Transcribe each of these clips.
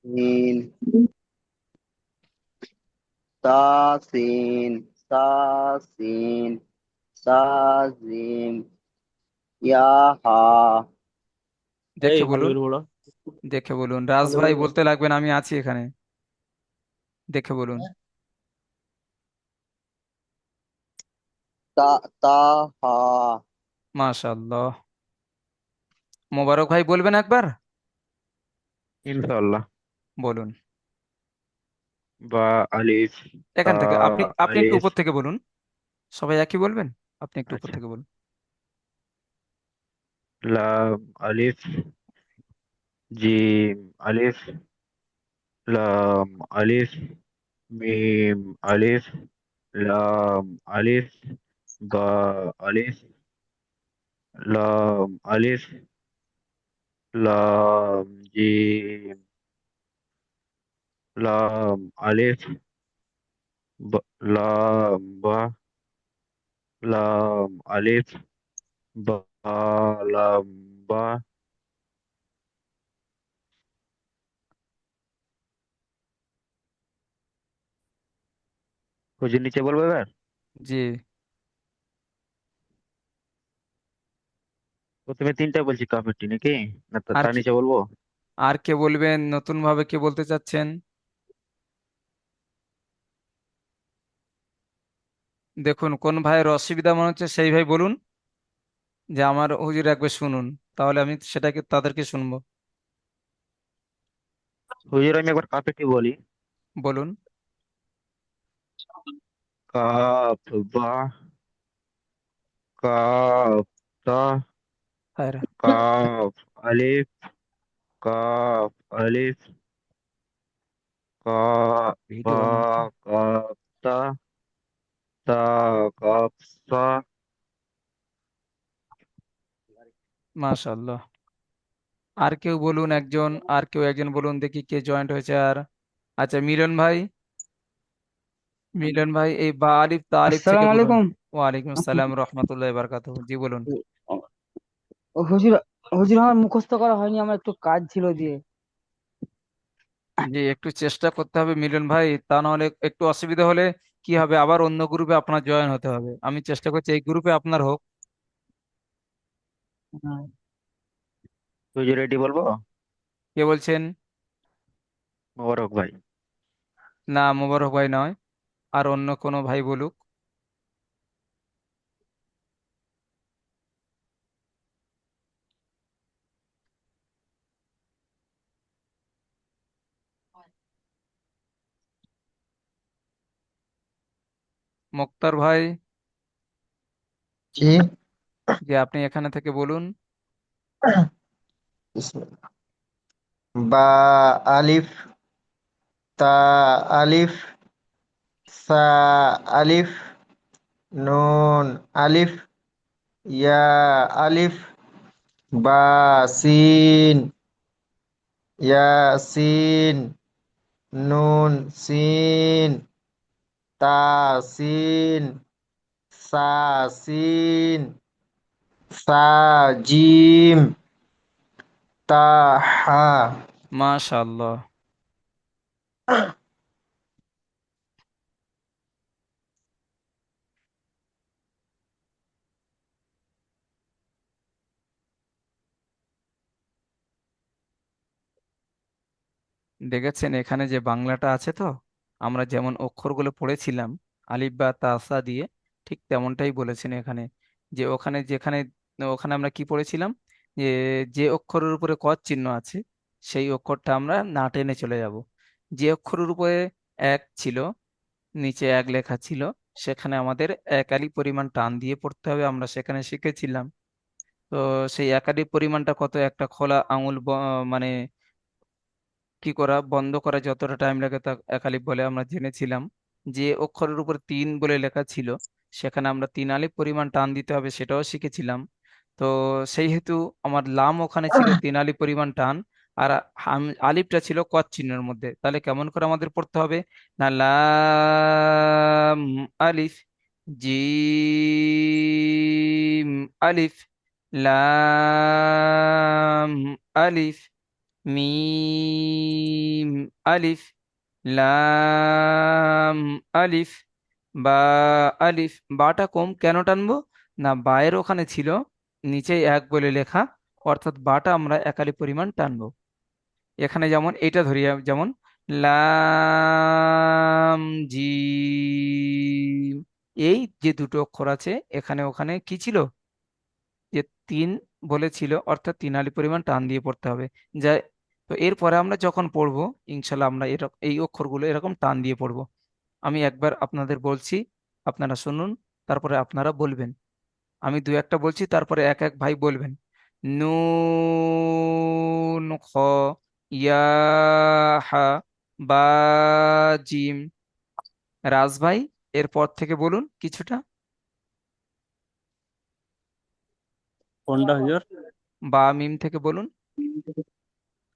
Scene সা scene সা scene সা জিম ইয়া হা। এই দেখে ভালো বলুন। করে পড়ো। দেখে বলুন, রাজ ভালো ভাই করে পড়ো। বলতে লাগবেন, আমি আছি এখানে। দেখে বলুন। তা তা হা। মাশাআল্লাহ। মোবারক ভাই বলবেন একবার। ইনশাআল্লাহ। বলুন। বা আলিফ তা এখান থেকে আপনি আপনি একটু আলিফ উপর থেকে বলুন। সবাই একই বলবেন। আপনি একটু উপর আচ্ছা থেকে বলুন। লাম আলিফ জিম আলিফ লাম আলিফ মিম আলিফ লাম আলিফ বা আলিফ লাম আলিফ লাম জিম লাম আলিফ লাম বা লাম আলিফ বা লাম বা। হুজুর নিচে বলবো এবার। জি। প্রথমে তিনটা বলছি কাফেরটি নাকি, না আর তার কি, নিচে বলবো। আর কে বলবেন নতুন ভাবে, কে বলতে চাচ্ছেন? দেখুন কোন ভাইয়ের অসুবিধা মনে হচ্ছে সেই ভাই বলুন, যে আমার হুজুর একবার শুনুন, তাহলে আমি সেটাকে তাদেরকে শুনবো। হুজুর আমি একবার কাফেরটি বলি। বলুন। কাফ বা কাফ তা হায়রা। কাফ আলিফ কাফ আলিফ কাফ ভিডিও বা বানাচ্ছে। কাফ তা তা কাফ সা। মাশাআল্লাহ। আর কেউ বলুন একজন, আর কেউ একজন বলুন দেখি কে জয়েন্ট হয়েছে আর। আচ্ছা মিলন ভাই, মিলন ভাই এই বা আলিফ তা আলিফ থেকে আসসালামু বলুন। আলাইকুম। ওয়ালাইকুম আসসালাম রহমতুল্লাহ বারাকাতুহু, জি বলুন। হুজুর, হুজুর আমার মুখস্থ করা হয়নি, আমার একটু কাজ ছিল দিয়ে। জি একটু চেষ্টা করতে হবে মিলন ভাই, তা নাহলে একটু অসুবিধা হলে কি হবে, আবার অন্য গ্রুপে আপনার জয়েন হতে হবে। আমি চেষ্টা করছি এই গ্রুপে আপনার হোক। হ্যাঁ। হুজুর রেডি বলবো। কে বলছেন? মোবারক ভাই। না মোবারক ভাই নয়, আর অন্য কোনো ভাই বলুক। মুক্তার ভাই, জি। যে আপনি এখানে থেকে বলুন। বিসমিল্লাহ। বা আলিফ তা আলিফ সা আলিফ নুন আলিফ ইয়া আলিফ বা সিন সিন নুন সিন তা সিন সা সিন সা জিম তা হা। মাশাআল্লাহ। দেখেছেন এখানে যে বাংলাটা আছে তো, আমরা যেমন অক্ষরগুলো পড়েছিলাম আলিফ বা তাসা দিয়ে, ঠিক তেমনটাই বলেছেন এখানে। যে ওখানে যেখানে, ওখানে আমরা কি পড়েছিলাম, যে যে অক্ষরের উপরে কদ চিহ্ন আছে সেই অক্ষরটা আমরা না টেনে চলে যাব। যে অক্ষরের উপরে এক ছিল, নিচে এক লেখা ছিল, সেখানে আমাদের এক আলি পরিমাণ টান দিয়ে পড়তে হবে, আমরা সেখানে শিখেছিলাম। তো সেই এক আলি পরিমাণটা কত, একটা খোলা আঙুল মানে কি করা বন্ধ করা যতটা টাইম লাগে তা এক আলিফ বলে আমরা জেনেছিলাম। যে অক্ষরের উপর তিন বলে লেখা ছিল, সেখানে আমরা তিন আলিফ পরিমাণ টান দিতে হবে, সেটাও শিখেছিলাম। তো সেই হেতু আমার লাম ওখানে ছিল তিন আলিফ পরিমাণ টান, আর আলিফটা ছিল কদ চিহ্নের মধ্যে। তাহলে কেমন করে আমাদের পড়তে হবে, না লাম আলিফ জিম আলিফ লাম আলিফ মিম আলিফ, লাম আলিফ, বা আলিফ। বাটা কম কেন টানবো? না, বায়ের ওখানে ছিল নিচে এক বলে লেখা, অর্থাৎ বাটা আমরা একালি পরিমাণ টানবো। এখানে যেমন এটা ধরি, যেমন লাম জিম, এই যে দুটো অক্ষর আছে এখানে ওখানে কি ছিল, যে তিন বলেছিল, অর্থাৎ তিন আলি পরিমাণ টান দিয়ে পড়তে হবে। যা, তো এরপরে আমরা যখন পড়বো ইনশাল্লাহ আমরা এরকম এই অক্ষরগুলো এরকম টান দিয়ে পড়বো। আমি একবার আপনাদের বলছি, আপনারা শুনুন, তারপরে আপনারা বলবেন। আমি দু একটা বলছি, তারপরে এক এক ভাই বলবেন। নুন, খ, ইয়া, হা, বা, জিম। রাজ ভাই, এরপর থেকে বলুন কিছুটা। কোনটা হুজুর? বা মিম থেকে বলুন।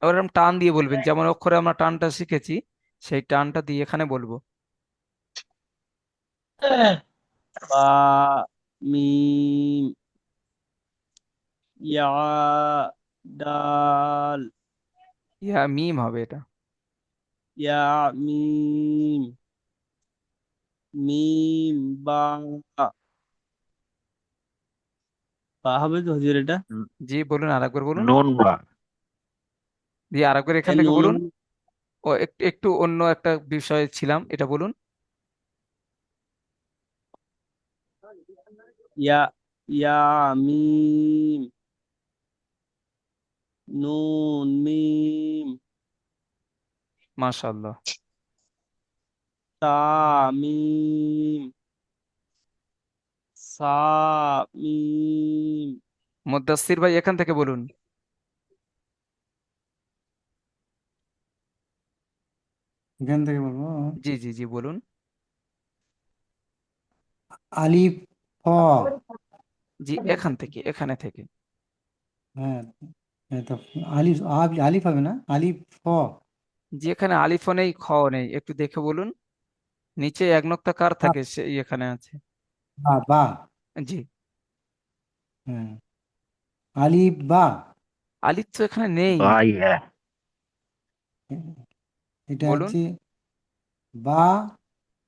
এবার এরকম টান দিয়ে বলবেন, যেমন অক্ষরে আমরা টানটা শিখেছি, সেই টানটা দিয়ে এখানে বলবো। বা, মিম, ইয়া, ডাল, ইয়া মিম হবে এটা। ইয়া, মিম, মিম, বা। বা হবে তো হুজুর এটা? জি বলুন, আরেকবার বলুন। নুন বা। দিয়ে আরেকবার এখান এ থেকে নুন, বলুন। ও একটু একটু অন্য একটা বিষয়ে ছিলাম, এটা বলুন। ইয়া, ইয়া, মিম, নুন, মিম, মাশাআল্লাহ। তা, মিম, সা, মিম। মুদ্দাসসির ভাই এখান থেকে বলুন। এখান থেকে বলবো। জি জি জি বলুন। আলিফ, ফ। জি এখান থেকে, এখানে থেকে। হ্যাঁ, এই তো আলিফ, আলিফ হবে না, আলিফ, ফ। জি এখানে আলিফও নেই, খ নেই, একটু দেখে বলুন। নিচে এক নক্তা কার বা, থাকে সেই এখানে আছে। বা। জি। হ্যাঁ, আলিফ, বা। আলিফ তো এখানে নেই। বা ইয়া। এটা বলুন। হচ্ছে বা,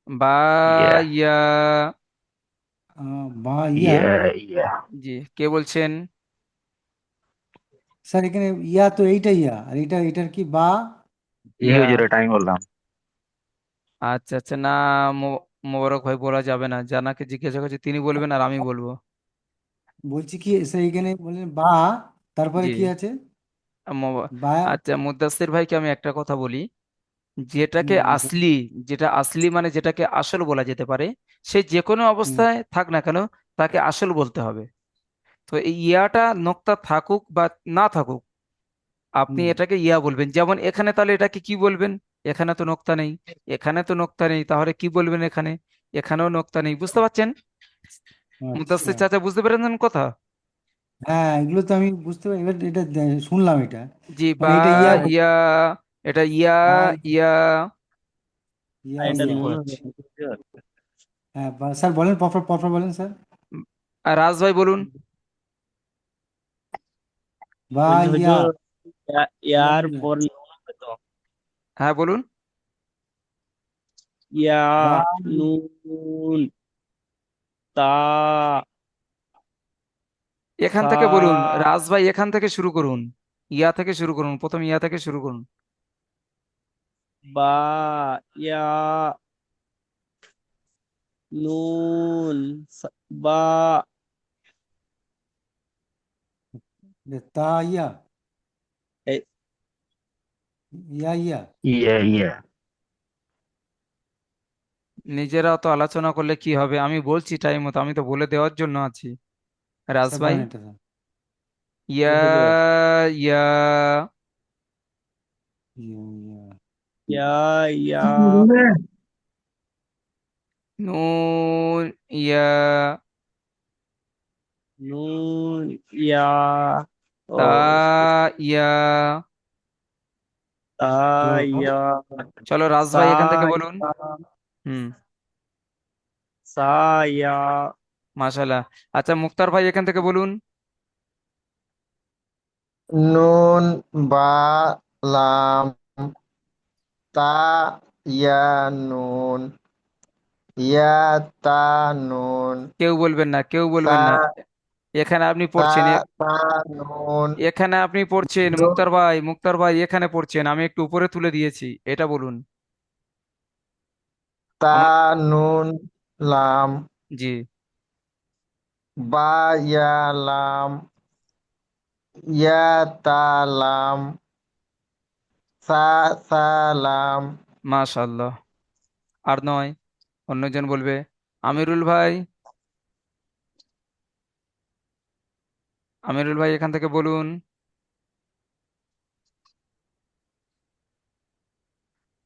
বা, ইয়া। ইয়া। বা ইয়া। ইয়া ইয়া। জি, কে বলছেন? স্যার এখানে ইয়া তো এইটা ইয়া, আর এটা এটার কি বা। জি ইয়া। হুজুর, এটা আমি বললাম। আচ্ছা আচ্ছা, না, মোবারক ভাই বলা যাবে না, জানাকে জিজ্ঞাসা করছি তিনি বলবেন আর আমি বলবো। বলছি কি স্যার, এখানে বললেন বা, তারপরে জি। কি আছে? বা। আচ্ছা, মুদ্দাসির ভাইকে আমি একটা কথা বলি, যেটাকে হুম, আসলি, যেটা আসলি মানে যেটাকে আসল বলা যেতে পারে, সে যে কোনো হুম, অবস্থায় থাক না কেন, তাকে আসল বলতে হবে। তো এই ইয়াটা নোক্তা থাকুক বা না থাকুক, আপনি হুম, এটাকে ইয়া বলবেন। যেমন এখানে, তাহলে এটাকে কি বলবেন? এখানে তো নোক্তা নেই, এখানে তো নোক্তা নেই, তাহলে কি বলবেন এখানে? এখানেও নোক্তা নেই, বুঝতে পারছেন? আচ্ছা। মুদ্দাসির চাচা বুঝতে পেরেছেন কথা? হ্যাঁ, এগুলো তো আমি বুঝতে পারি, এবার এটা শুনলাম এটা। জি, বা, মানে এটা ইয়া ইয়া, এটা ইয়া, বা, ইয়া। ইয়া এটা ইয়া। বুঝতে নুন হবে পারছি। হুজুর। হ্যাঁ, স্যার বলেন, পরপর পরপর বলেন স্যার। আর রাজ ভাই বলুন। বা বলছি ইয়া। হুজুর, ইয়া ইয়ার ইয়া। পর নুন হবে তো? হ্যাঁ বলুন। ইয়া, বা। নুন, তা, এখান সা, থেকে বলুন, রাজ ভাই এখান থেকে শুরু করুন, ইয়া থেকে শুরু করুন, প্রথম ইয়া থেকে শুরু করুন। বা, ইয়া, নুন, বা। তা ইয়া। এই, ইয়া ইয়া। ইয়া ইয়া। নিজেরা তো আলোচনা করলে কি হবে, আমি বলছি টাইম মতো, আমি তো বলে দেওয়ার জন্য আছি। রাজ স্যার ভাই, বলেন এটা স্যার। ইয়া, এই হুজুর, ইয়া, ইয়া ইয়া। ইয়া, ইয়া, নুন, ইয়া, নুন, ইয়া। ও, তা, ইয়া। তা, তো ইয়া, চলো রাজ সা, ভাই এখান থেকে বলুন। ইয়া, হুম। সা, ইয়া। মাশাল্লাহ। আচ্ছা, মুক্তার ভাই এখান থেকে বলুন। নুন, বা, লাম, তা ইয়া নুন, ইয়া তা নুন, কেউ বলবেন না, কেউ সা বলবেন না। এখানে আপনি সা পড়ছেন সা নুন, এখানে আপনি পড়ছেন নুন, মুক্তার ভাই, মুক্তার ভাই এখানে পড়ছেন, আমি একটু উপরে তুলে দিয়েছি, এটা বলুন। তা আমার নুন লাম, জি, বা ইয়া লাম, ইয়া তা লাম, সা সা লাম। মাশাআল্লাহ। আর নয়, অন্যজন বলবে। আমিরুল ভাই, আমিরুল ভাই এখান থেকে বলুন।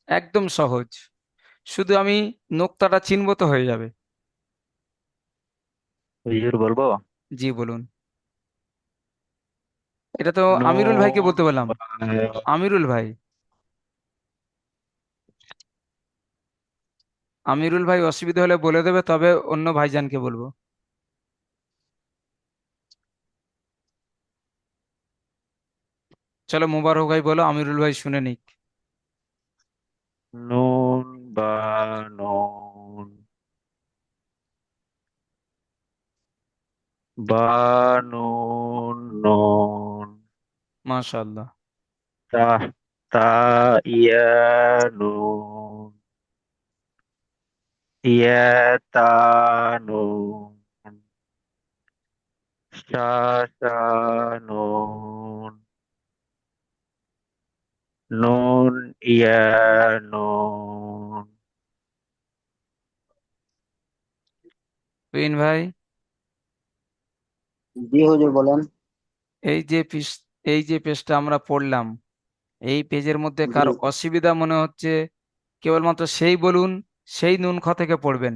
একদম সহজ, শুধু আমি নোক্তাটা চিনব তো হয়ে যাবে। হুজুর বলবো? জি বলুন। এটা তো আমিরুল ভাইকে নুন বলতে বললাম। বা আমিরুল ভাই, আমিরুল ভাই অসুবিধা হলে বলে দেবে, তবে অন্য ভাইজানকে বলবো। চলো মোবারক ভাই বলো, আমিরুল ভাই শুনে নিক। নুন বা নুন, বা নুন নুন, মাশাআল্লাহ। তা তা ইয়া নুন, ইয়া তা নুন, সা সা নুন, নুন ইয়া নুন। তুহিন ভাই, জি হুজুর বলেন। এই যে পিস এই যে পেজটা আমরা পড়লাম, এই পেজের মধ্যে জি। কার অসুবিধা মনে হচ্ছে কেবলমাত্র সেই বলুন, সেই নুন খ থেকে পড়বেন,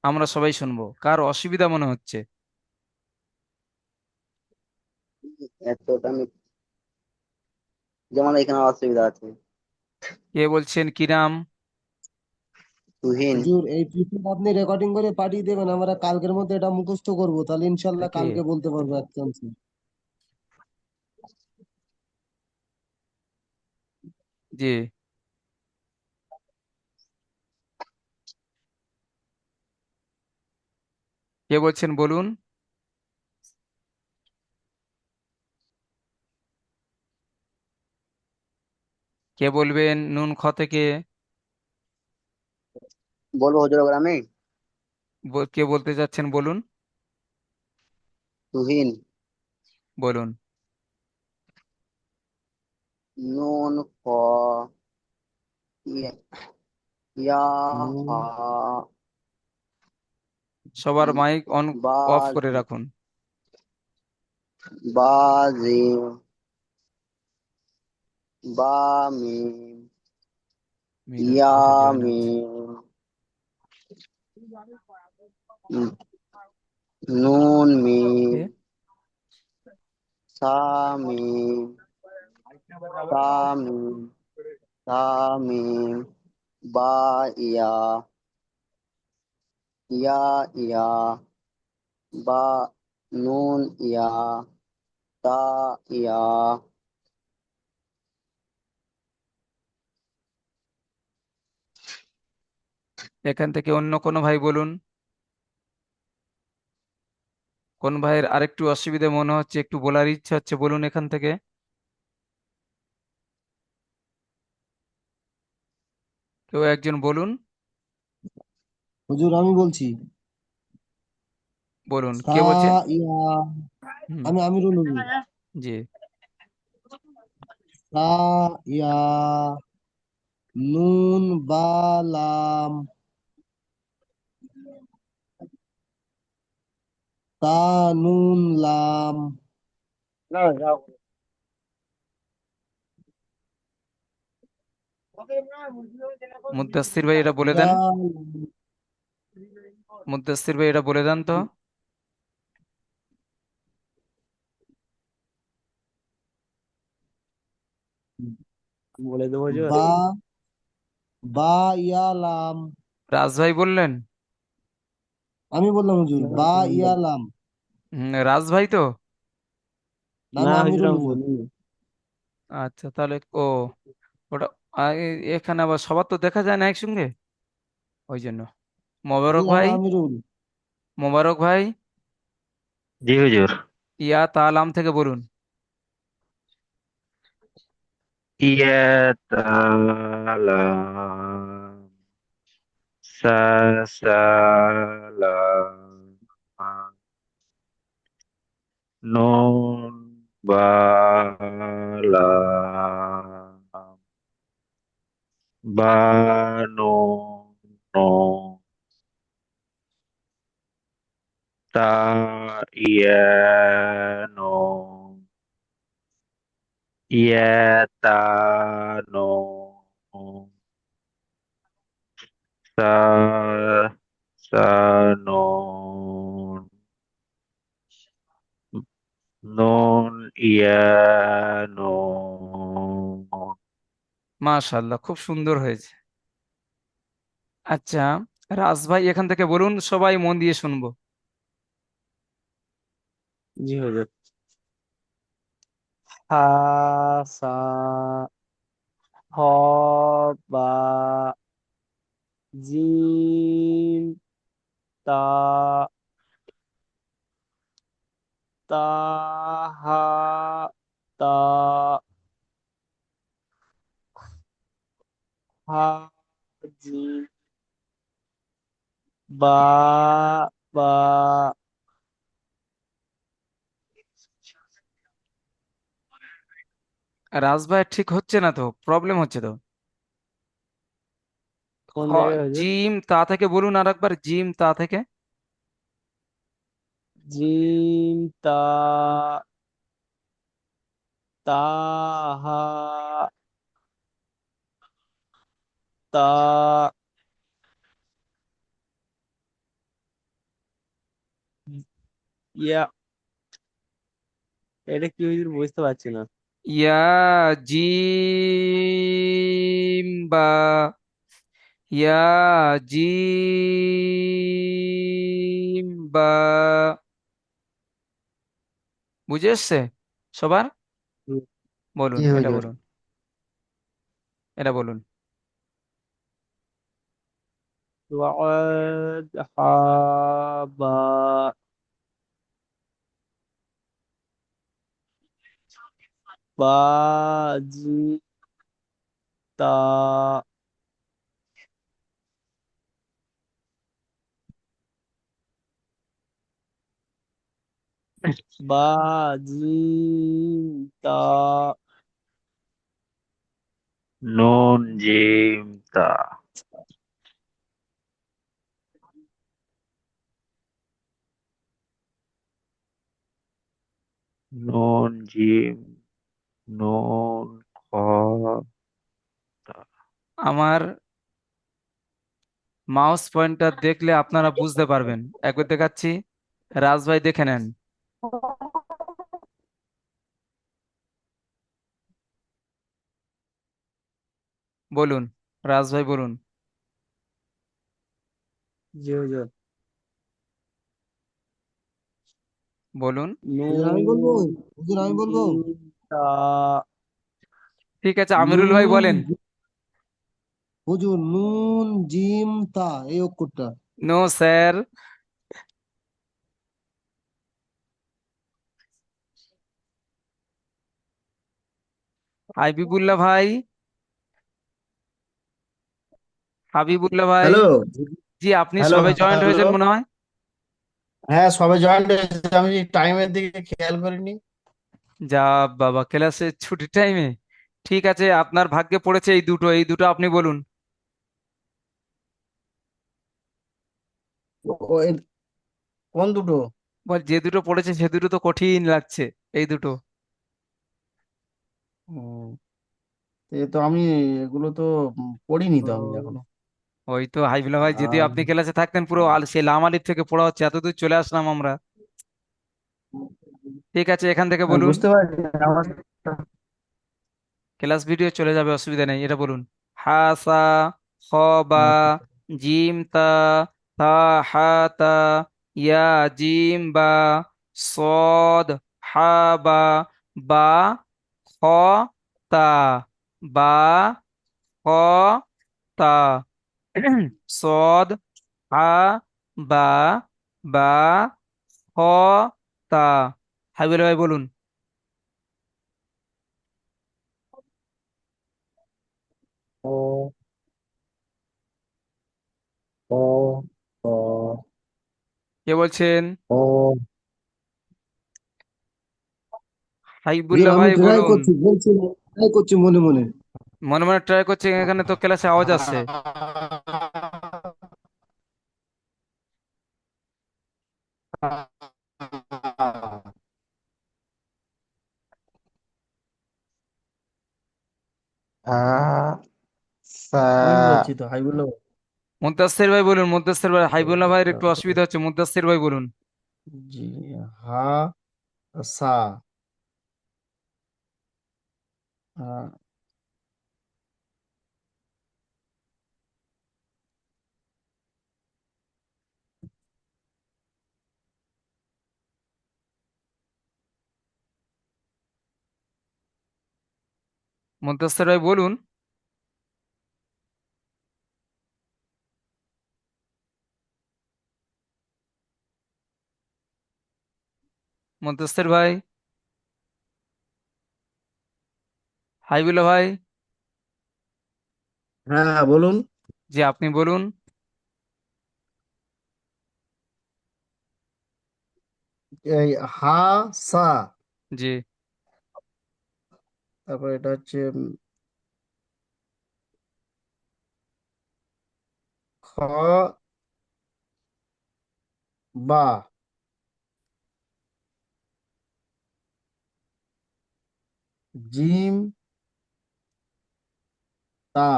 আমরা সবাই শুনবো। কার অসুবিধা মনে হচ্ছে? এতটা আমি, যেমন এখানে অসুবিধা আছে। কে বলছেন, কি নাম? তুহিন। হুজুর এই পিসটা আপনি রেকর্ডিং করে পাঠিয়ে দেবেন, আমরা কালকের মধ্যে এটা মুখস্থ করব, তাহলে ইনশাল্লাহ কে? কালকে বলতে পারবো এক চান্সে। জি, কে বলছেন বলুন। কে বলবেন নুন খ থেকে? বলবো হুজুর এবার আমি। কে বলতে চাচ্ছেন বলুন। তুহিন। বলুন। নুন খ, ইয়া, ইয়া, হা, সবার মাইক অন, বা, অফ করে রাখুন। বা, জিম, বা, মিম, মিলাদ ইয়া, বসে জয়নাথ। মিম, নুন, মিম, কে? সা, মিম, তা, মিম, তা, মিম, বা, ইয়া, ইয়া, ইয়া, বা, নুন, ইয়া, তা, ইয়া। এখান থেকে অন্য কোনো ভাই বলুন। কোন ভাইয়ের আরেকটু অসুবিধা মনে হচ্ছে, একটু বলার ইচ্ছা হচ্ছে, বলুন এখান থেকে। কেউ একজন বলুন। হুজুর আমি বলছি। বলুন, সা কে বলছেন? ইয়া, হুম। আমি আমিরুল হুজুর। জি, সা ইয়া, নুন বা লাম, তা নুন লাম, মুদ্দাস্সির ভাই এটা বলে ইয়া। দেন। মুদ্দাস্সির ভাই এটা বলে দেন তো। বলে দেবো হুজুর। বা, বা ইয়া লাম। রাজ ভাই বললেন। আমি বললাম হুজুর, না বা ইয়া লাম। রাজ ভাই তো। না না না, হুজুর আমিরুল আমি হুজুর। বলিনি। আচ্ছা তাহলে ও, ওটা আর এখানে আবার সবার তো দেখা যায় না একসঙ্গে, ওই জন্য। জি মোবারক হ্যাঁ ভাই, আমিরুল। মোবারক ভাই, জি হুজুর। ইয়া তালাম থেকে বলুন। ইয়া তালাম সালাম nun balam banu no ta iya no iya ta no sa sa no non iya no মাশাআল্লাহ, খুব সুন্দর হয়েছে। আচ্ছা, রাজ ভাই এখান থেকে বলুন, সবাই মন দিয়ে শুনবো। জি হুজুর। হা সা হ বা জিম তা তা হা তা হা জিম বা বা রাজ ভাই ঠিক হচ্ছে না তো, প্রবলেম হচ্ছে তো। কোন হ, জায়গায় হুজুর? জিম তা থেকে বলুন আর একবার, জিম তা থেকে। জিম তা তা হা তা ইয়া, এটা কি হুজুর বুঝতে পারছি না। ইয়া জিম বা, ইয়া জিম বা, বুঝে এসছে সবার? বলুন, জি এটা হুজুর। বলুন, এটা বলুন। ওয়াদ হা বা বা জি তা বা জিম তা nun jim ta nun jim nun kha ta আমার মাউস পয়েন্টার দেখলে আপনারা বুঝতে পারবেন, একবার দেখাচ্ছি, রাজ ভাই দেখে নেন। বলুন, রাজ ভাই বলুন। জি হুজুর। বলুন। হুজুর আমি বলবো, নুন হুজুর আমি বলবো। জিম তা ঠিক আছে, আমিরুল ভাই নুন বলেন। হুজুর নুন জিম তা এই অক্ষরটা। No sir. হাবিবুল্লাহ ভাই, হাবিবুল্লাহ ভাই। হ্যালো। জি, আপনি হ্যালো সবে জয়েন্ট হ্যালো। হয়েছেন মনে হয়। হ্যাঁ, সবে জয়েন্ট হয়েছে, আমি টাইমের দিকে খেয়াল করিনি। যা বাবা, ক্লাসে ছুটির টাইমে। ঠিক আছে, আপনার ভাগ্যে পড়েছে এই দুটো, এই দুটো আপনি বলুন। ও, কোন দুটো? বল, যে দুটো পড়েছে সে দুটো তো কঠিন লাগছে, এই দুটো। ও, তো আমি এগুলো তো পড়িনি তো আমি ও, এখনো। ওই তো হাবিবুল্লাহ ভাই, যদি আর আপনি ক্লাসে থাকতেন পুরো সে লাম আলিফ থেকে পড়া হচ্ছে, এত দূর চলে আসলাম আমরা। ঠিক আছে, এখান থেকে আমি বলুন। বুঝতে পারছি না, আমার ক্লাস ভিডিও চলে যাবে, অসুবিধা নেই, এটা বলুন। হাসা, খ বা, জিম তা, তা হা তা, ইয়া জিম বা, সদ হা বা, বা খ তা, বা খ তা সদ আ বা বা হ তা। হাবিবুল ভাই বলুন। ও ও ও কে বলছেন? ও জি হাবিবুল্লাহ আমি ভাই ট্রাই বলুন। করছি, বলছি, ট্রাই করছি মনে মনে। মনে মনে ট্রাই করছেন, এখানে তো ক্লাসে আওয়াজ আসছে। আ সা আমি বলছি তো হাইবুল্লাহ। মুদ্দাসির ভাই বলুন, মুদ্দাসির ভাই। হাবিবুল্লাহ ভাইয়ের একটু অসুবিধা হচ্ছে, মুদ্দাসির ভাই বলুন। জি, হা সা, আ, মুদ্দাসির ভাই বলুন। মুদ্দাসির ভাই, হাবিবুল্লাহ ভাই, হ্যাঁ বলুন। জি আপনি বলুন। এই হা সা, জি। তারপর এটা হচ্ছে খ বা, জিম তা।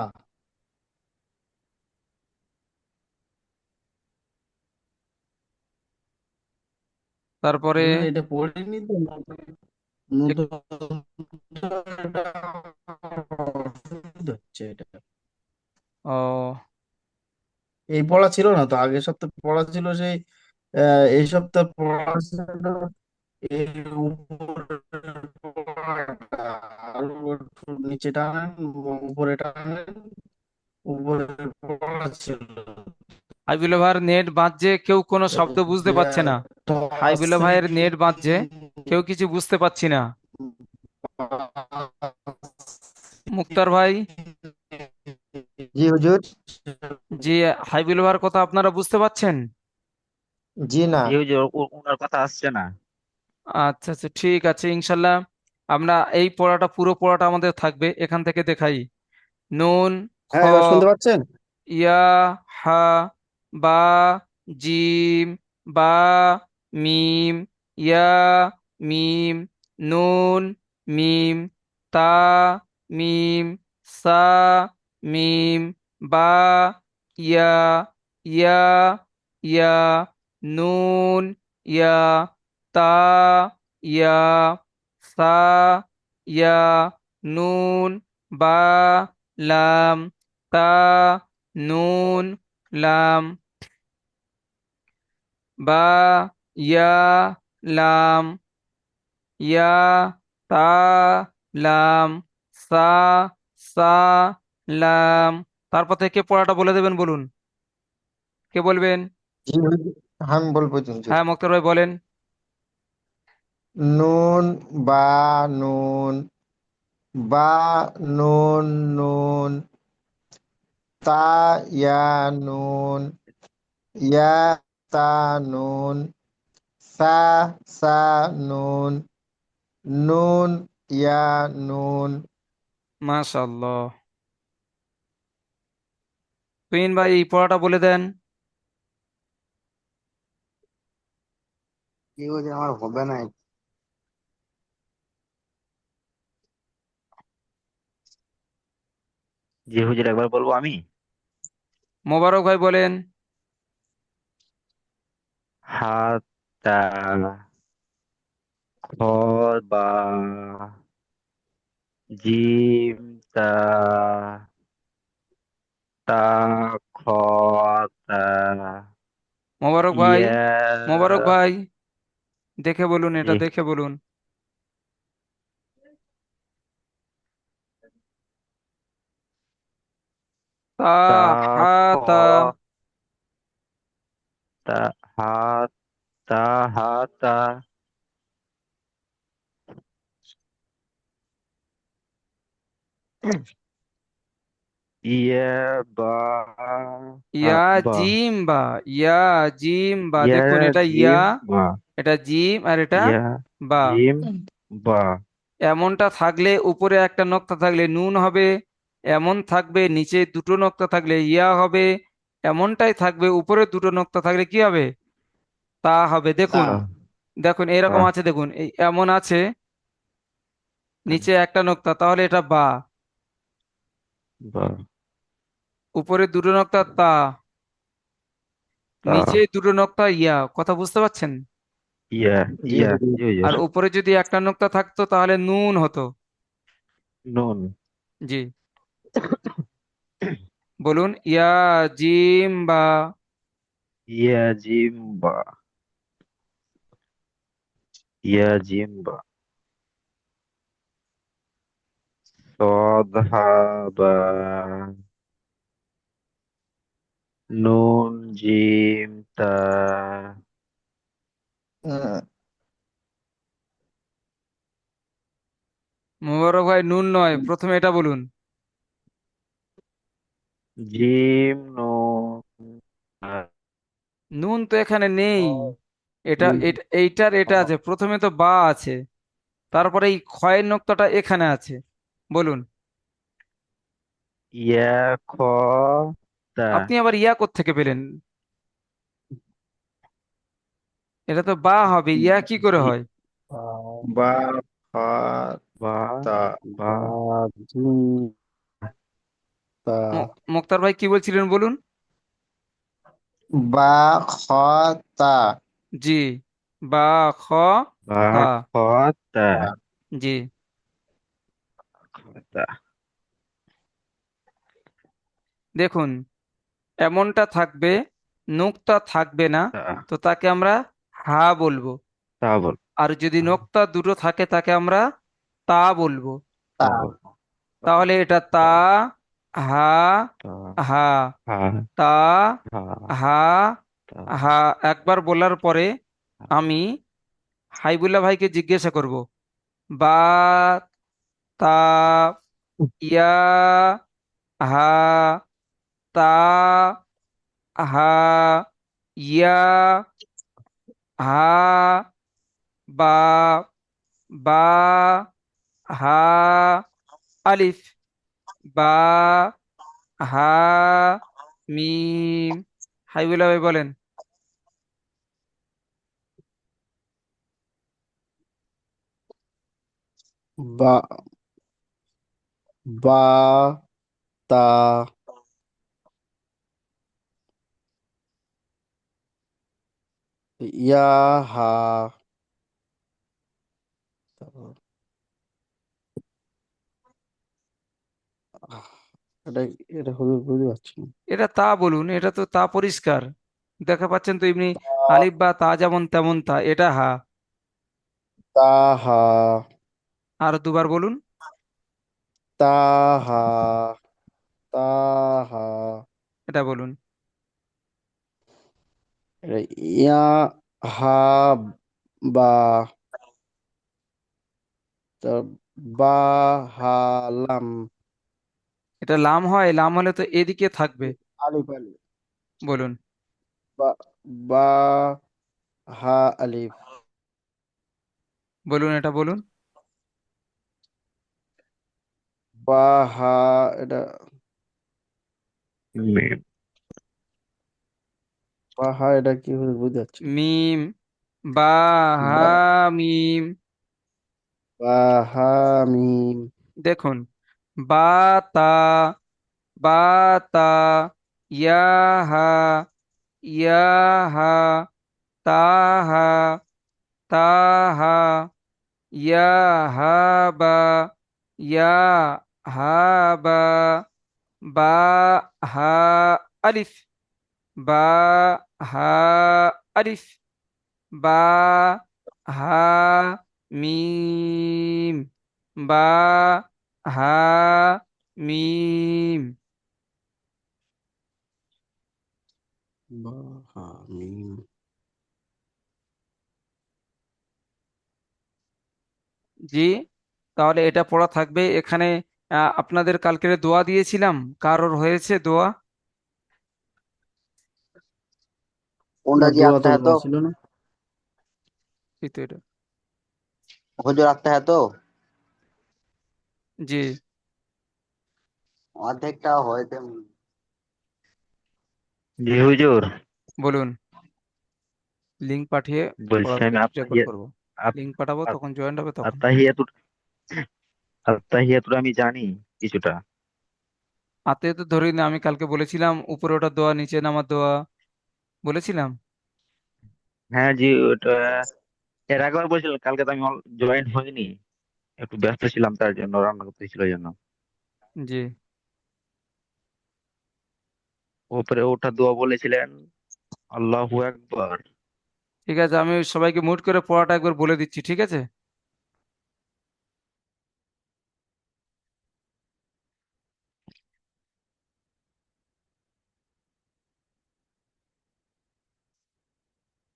তারপরে না এটা পড়িনি তো, নতুন এক- নতুন এটা অসুবিধা হচ্ছে এটা। ও এই পড়া ছিল না তো, আগের সপ্তাহে পড়া ছিল সেই, এই সপ্তাহে পড়া ছিল এর উপরের পড়াটা। আরো একটু নিচে টানেন, উপরে টানেন, উপরের পড়া ছিল। হাবিবুল্লাহ ভাইয়ের নেট বাজছে, কেউ কোনো শব্দ বুঝতে যে পারছে না। ত হাবিবুল্লাহ আছে ভাইয়ের কি, নেট বাজছে, কেউ কিছু বুঝতে পাচ্ছি না। মুক্তার ভাই, জি হুজুর। জি হাবিবুল্লাহ ভাইয়ের কথা আপনারা বুঝতে পাচ্ছেন? জি না। জি হুজুর, ওনার কথা আসছে না। আচ্ছা আচ্ছা, ঠিক আছে, ইনশাল্লাহ আমরা এই পড়াটা, পুরো পড়াটা আমাদের থাকবে। এখান থেকে দেখাই। নুন, খ, হ্যাঁ, এবার শুনতে পাচ্ছেন? ইয়া, হা, বা, জিম, বা, মিম, ইয়া, মিম, নুন, মিম, তা, মিম, সা, মিম, বা, ইয়া, ইয়া, ইয়া, নুন, ইয়া, তা, ইয়া, সা, ইয়া, নুন, বা, লাম, তা, নুন, লাম, বা, ইয়া, লাম, ইয়া, তা, লাম, সা, সা, লাম। তারপর থেকে পড়াটা বলে দেবেন, বলুন। কে বলবেন? জি হুজুর, আমি বলবো জি হুজুর। হ্যাঁ মুক্তার ভাই বলেন। নুন বা নুন, বা নুন নুন, তা ইয়া নুন, ইয়া তা নুন, সা সা নুন, নুন ইয়া নুন। মাশাআল্লাহ। তুহিন ভাই, এই পড়াটা বলে দেন। কি বলছে, আমার হবে না। জি হুজুর, একবার বলবো আমি। মোবারক ভাই বলেন। হাতা, খ, বা, জিম, তা, তা, খ, তা, মোবারক ভাই, ইয়া। মোবারক ভাই, দেখে বলুন, এটা জি দেখে বলুন। তা, তা হা, খ তা। তা হা তা হা তা ইয়ে বা ইয়া, বা জিম, বা। ইয়া, জিম, বা। ইয়া দেখুন, এটা ইয়া, জিম বা এটা জিম, আর এটা ইয়া বা। জিম বা এমনটা থাকলে উপরে একটা নক্তা থাকলে নুন হবে, এমন থাকবে নিচে দুটো নক্তা থাকলে ইয়া হবে, এমনটাই থাকবে উপরে দুটো নক্তা থাকলে কি হবে? তা হবে। তা দেখুন, দেখুন তা এরকম আছে, দেখুন এই এমন আছে, নিচে একটা নক্তা, তাহলে এটা বা। বা উপরে দুটো নক্তা তা, তা নিচে দুটো নক্তা ইয়া। কথা বুঝতে পারছেন? ইয়া জি ইয়া হুজুর। জি হুজুর। আর উপরে যদি একটা নক্তা থাকতো তাহলে নুন হতো। নুন জি, বলুন। ইয়া, জিম, বা। ইয়া জিম বা ইয়া জিম বা صاد হা বা নুন জিম তা হুম, মোবারক ভাই, নুন নয়, প্রথমে এটা বলুন। জিম নুন তা। নুন তো এখানে নেই। এইটার এটা আছে, প্রথমে তো বা আছে, তারপরে এই ক্ষয়ের নোক্তাটা এখানে আছে। বলুন। ইয়া খ তা আপনি আবার ইয়া থেকে পেলেন? এটা তো বা হবে, ইয়া কি করে ই- হয়? বা হা বা তা বা জিম তা মোক্তার ভাই কি বলছিলেন বলুন? বা খ তা জি, বা, খ, বা তা। খ তা তা। জি, খ তা দেখুন এমনটা থাকবে, নোক্তা থাকবে না, তা তো তাকে আমরা হা বলবো। তা বল আর যদি নোক্তা দুটো থাকে তাকে আমরা তা বলবো। তা তা বল তাহলে এটা তা, হা, তা হা, হা তা, হা হা, তা হা। একবার বলার পরে আমি হাইবুল্লাহ ভাইকে জিজ্ঞাসা করব, বা, তা, ইয়া, হা, তা, হা, ইয়া, হা, বা, বা, হা, আলিফ, বা, হা, মিম। হাইবুল্লাহ ভাই বলেন। বা বা তা ইয়া হা এটা এটা হুজুর বুঝতে পারছি না। এটা তা বলুন, এটা তো তা পরিষ্কার দেখা পাচ্ছেন তো এমনি। আলিফ বা তা যেমন তেমন তা, এটা হা। তাহা আর দুবার বলুন। তাহা তাহা এটা বলুন। এটা ইয়া হা বা তা বা হা লাম এটা লাম হয়, লাম হলে তো এদিকে থাকবে। আলিফ আলিফ বলুন। বা বা হা আলিফ বলুন, এটা বলুন। বা হা এটা মিম বা হা এটা কি হুজুর বুঝতে পারছি না। মিম, বা, হা, বা মিম। বা হা মিম দেখুন, বা, তা, বা, তা, ইয়া, হা, ইয়া, হা, তা, হা, তা, হা, ইয়া, হা, বা, ইয়া, হা, বা, বা, হা, আলিফ, বা, হা, আলিফ, বা, হা, মিম, বা, হা, মিম। বা হা মিম। জি, তাহলে এটা পড়া থাকবে এখানে। আপনাদের কালকের দোয়া দিয়েছিলাম, কারোর হয়েছে দোয়া? কোনটা না, জি দোয়া তো আত্মাহাত? বলা ছিল না। এই তো এটা। হুজুর আত্মাহাত জি, অর্ধেকটা হয়েছে। জি হুজুর, বলুন। লিংক পাঠিয়ে বলছি পড়া আমি রেকর্ড করব। আত- লিংক পাঠাবো, আত- তখন জয়েন্ট হবে তখন। আত্তাহিয়াতুর আত্তাহিয়াতুর আমি জানি কিছুটা। হাতে তো ধরি না, আমি কালকে বলেছিলাম উপরে ওটা দোয়া, নিচে নামার দোয়া বলেছিলাম। হ্যাঁ জি, ওটা এর আগেও বলছিলাম, কালকে তো আমি জয়েন হইনি, একটু ব্যস্ত ছিলাম, তার জন্য রান্না করতে ছিল জন্য। জি, উপরে ওঠা দোয়া বলেছিলেন, আল্লাহু আকবার। ঠিক আছে, আমি সবাইকে মুট করে পড়াটা একবার বলে দিচ্ছি, ঠিক আছে?